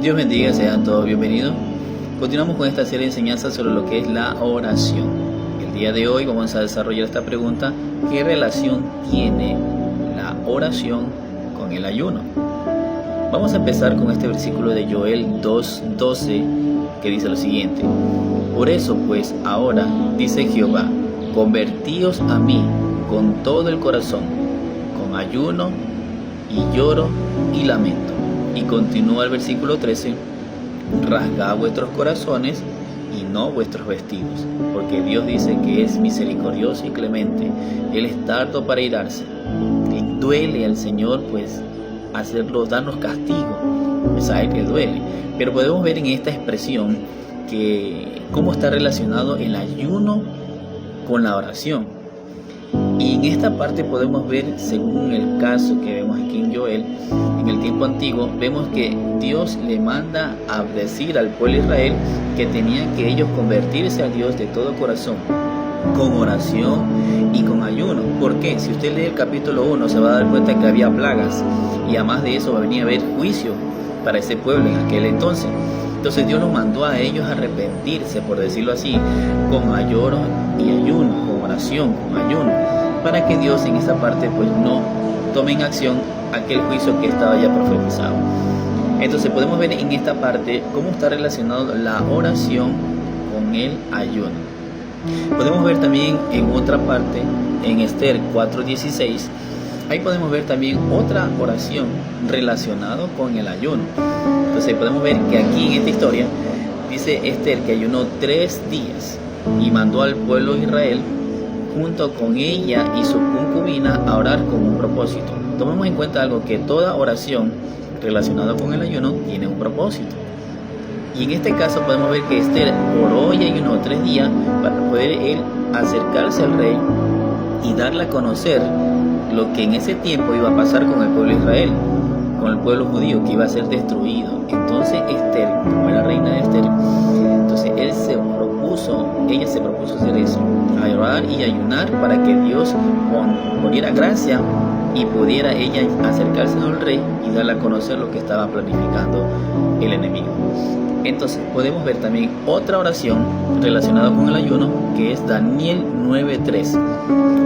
Dios bendiga, sean todos bienvenidos. Continuamos con esta serie de enseñanzas sobre lo que es la oración. El día de hoy vamos a desarrollar esta pregunta: ¿qué relación tiene la oración con el ayuno? Vamos a empezar con este versículo de Joel 2:12 que dice lo siguiente: Por eso pues ahora, dice Jehová, convertíos a mí con todo el corazón, con ayuno y lloro y lamento. Y continúa el versículo 13: rasgad vuestros corazones y no vuestros vestidos, porque Dios dice que es misericordioso y clemente, Él es tardo para irarse, y duele al Señor pues hacerlo, darnos castigo, pues a Él que duele. Pero podemos ver en esta expresión que cómo está relacionado el ayuno con la oración. Y en esta parte podemos ver, según el caso que vemos aquí en Joel, en el tiempo antiguo, vemos que Dios le manda a decir al pueblo de Israel que tenían que ellos convertirse a Dios de todo corazón, con oración y con ayuno. ¿Por qué? Si usted lee el capítulo 1 se va a dar cuenta que había plagas, y además de eso venía a haber juicio para ese pueblo en aquel entonces. Entonces Dios los mandó a ellos a arrepentirse, por decirlo así, con ayuno y ayuno, con oración, con ayuno, para que Dios en esa parte pues no tome en acción aquel juicio que estaba ya profetizado. Entonces podemos ver en esta parte cómo está relacionado la oración con el ayuno. Podemos ver también en otra parte, en Esther 4:16, ahí podemos ver también otra oración relacionada con el ayuno. Entonces podemos ver que aquí en esta historia dice Esther que ayunó 3 días y mandó al pueblo de Israel junto con ella y su concubina a orar con un propósito. Tomemos en cuenta algo, que toda oración relacionada con el ayuno tiene un propósito. Y en este caso podemos ver que Esther oró y ayunó 3 días para poder él acercarse al rey y darle a conocer lo que en ese tiempo iba a pasar con el pueblo de Israel, con el pueblo judío que iba a ser destruido. Entonces Esther, como era reina de Esther, entonces ella se propuso hacer eso, a orar y ayunar para que Dios poniera gracia y pudiera ella acercarse al rey y darle a conocer lo que estaba planificando el enemigo. Entonces podemos ver también otra oración relacionada con el ayuno, que es Daniel 9:3.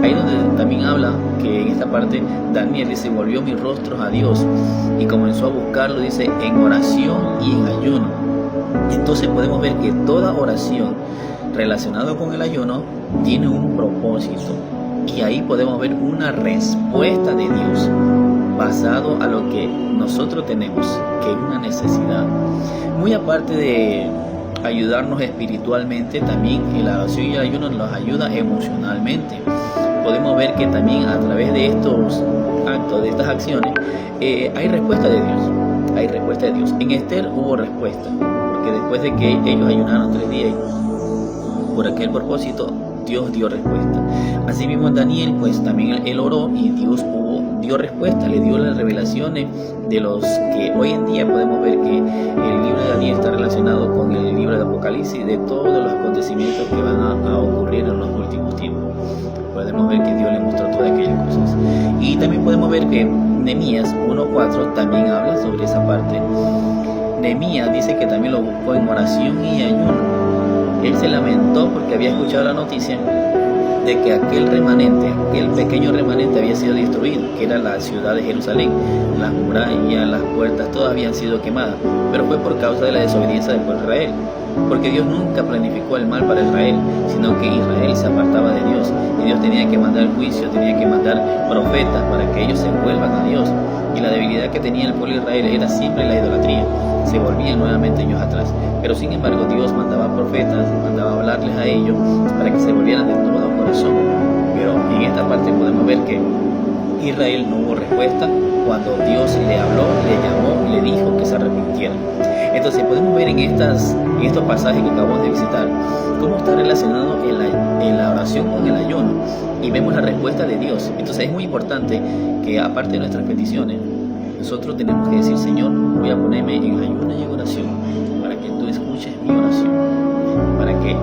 Ahí donde también habla que en esta parte Daniel dice: volvió mis rostros a Dios y comenzó a buscarlo, dice, en oración y en ayuno. Entonces podemos ver que toda oración relacionada con el ayuno tiene un propósito, y ahí podemos ver una respuesta de Dios basado a lo que nosotros tenemos, que es una necesidad. Muy aparte de ayudarnos espiritualmente, también la oración y el ayuno nos ayuda emocionalmente. Podemos ver que también a través de estos actos, de estas acciones, hay respuesta de Dios. Hay respuesta de Dios. En Esther hubo respuesta, porque después de que ellos ayunaron 3 días por aquel propósito, Dios dio respuesta. Asimismo en Daniel, pues también él oró y Dios dio respuesta, le dio las revelaciones de los que hoy en día podemos ver que el libro de Daniel está relacionado con el libro de Apocalipsis, de todos los acontecimientos que van a ocurrir en los últimos tiempos. Podemos ver que Dios le mostró todas aquellas cosas. Y también podemos ver que Nehemías 1:4 también habla sobre esa parte. Nehemías dice que también lo buscó en oración y ayuno. Él se lamentó porque había escuchado la noticia de que aquel remanente, aquel pequeño remanente había sido destruido, que era la ciudad de Jerusalén. Las murallas, las puertas, todas habían sido quemadas, pero fue por causa de la desobediencia del pueblo de Israel, porque Dios nunca planificó el mal para Israel, sino que Israel se apartaba de Dios, y Dios tenía que mandar juicio, tenía que mandar profetas para que ellos se vuelvan a Dios. Y la debilidad que tenía el pueblo de Israel era siempre la idolatría, se volvían nuevamente ellos atrás. Pero sin embargo Dios mandaba profetas, mandaba hablarles a ellos para que se volvieran de todo corazón. Pero en esta parte podemos ver que Israel no hubo respuesta cuando Dios le habló, le llamó y le dijo que se arrepintieran. Entonces podemos ver en estos pasajes que acabamos de visitar cómo está relacionado en la oración con el ayuno, y vemos la respuesta de Dios. Entonces es muy importante que, aparte de nuestras peticiones, nosotros tenemos que decir: Señor, voy a ponerme en ayuno y en oración para que tú escuches mi oración, para que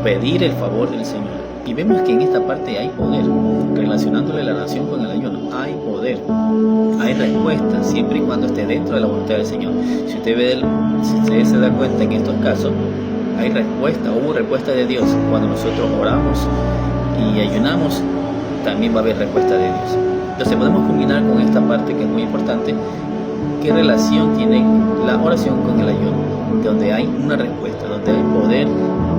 pedir el favor del Señor. Y vemos que en esta parte hay poder, relacionándole la oración con el ayuno. Hay poder, hay respuesta, siempre y cuando esté dentro de la voluntad del Señor. Si usted se da cuenta en estos casos, hay respuesta, hubo respuesta de Dios. Cuando nosotros oramos y ayunamos, también va a haber respuesta de Dios. Entonces podemos combinar con esta parte que es muy importante. ¿Qué relación tiene la oración con el ayuno? Donde hay una respuesta, donde hay poder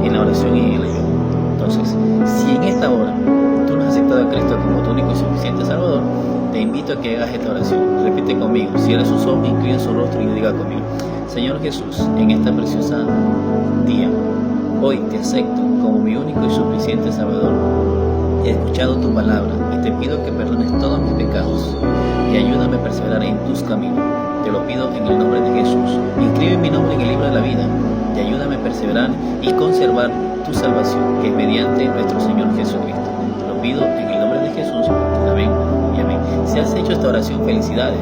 en la oración y en el ayuno. Entonces, si en esta hora tú no has aceptado a Cristo como tu único y suficiente Salvador, te invito a que hagas esta oración. Repite conmigo, cierra sus ojos, inclina su rostro y diga conmigo: Señor Jesús, en esta preciosa día, hoy te acepto como mi único y suficiente Salvador. He escuchado tu palabra y te pido que perdones todos mis pecados y ayúdame a perseverar en tus caminos. Te lo pido en el nombre de Jesús. Inscribe mi nombre en el libro de la vida y ayúdame a perseverar y conservar tu salvación, que es mediante nuestro Señor Jesucristo. Te lo pido en el nombre de Jesús. Amén y amén. Si has hecho esta oración, felicidades.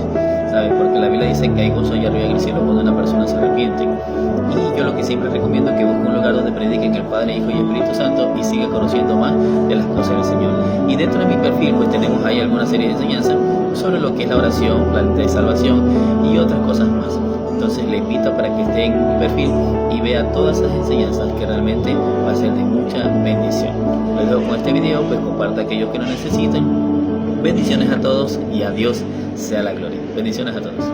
¿Sabes? Porque la Biblia dice que hay gozo allá arriba en el cielo cuando una persona se arrepiente. Y yo lo que siempre recomiendo es que busque un lugar donde prediquen el Padre, Hijo y Espíritu Santo y siga conociendo más de las cosas del Señor. Y dentro de mi perfil pues tenemos ahí alguna serie de enseñanzas sobre lo que es la oración, plan de salvación y otras cosas más. Entonces le invito para que esté en mi perfil y vea todas esas enseñanzas, que realmente va a ser de mucha bendición. Les dejo con este video, pues comparta a aquellos que lo necesiten. Bendiciones a todos y a Dios sea la gloria. Bendiciones a todos.